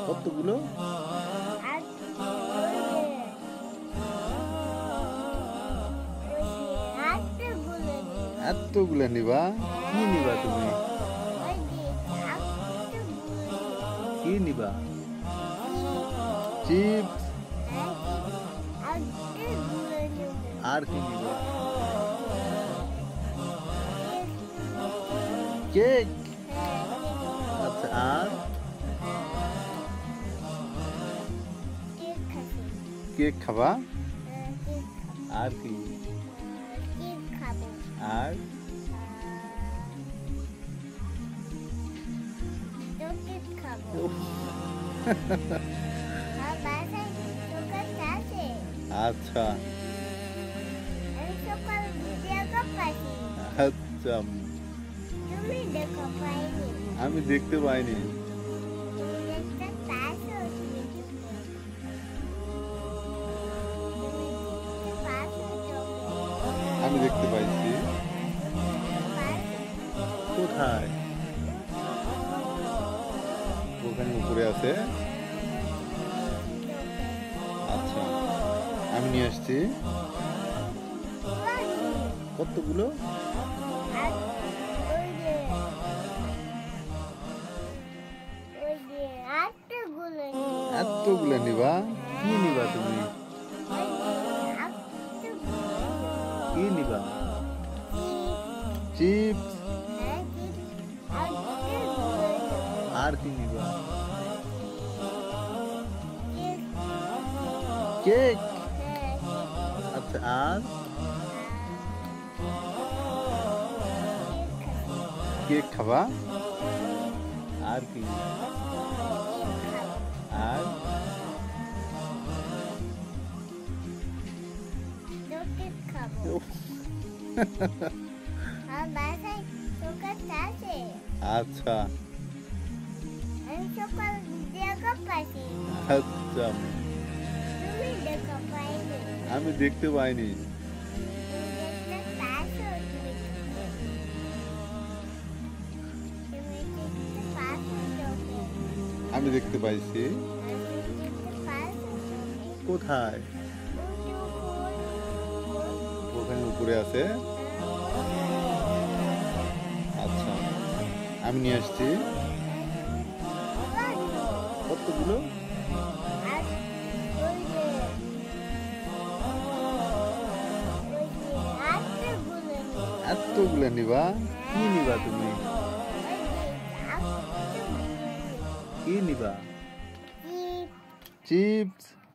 কতগুলো? আর এতগুলো নিবা? কি নিবা তুমি? কি নিবা? চিপস? আর কি নিবা? কেক? আচ্ছা, আর কেক খাবা? আর কি? আর উফ, আচ্ছা আচ্ছা, আমি দেখতে পাইনি। আমি দেখতে পাইছি। কোথায়? ওখানে উপরে আছে। আচ্ছা, আমি নিয়ে আসছি। কতগুলো? এতগুলো নিবা? কি নিবা তুমি? কি নিবা? চিপস? আর কি নিবা? কেক? আচ্ছা, আর কেক খাবা? আর কি? আর উফ, আচ্ছা আচ্ছা, আমি দেখতে পাইনি। আমি দেখতে পাইছি। কোথায়? ওখানে উপরে আছে। আচ্ছা, আমি নিয়ে আসছি। কতগুলো? এতগুলো নিবা? কি নিবা তুমি? কি নিবা? চিপস?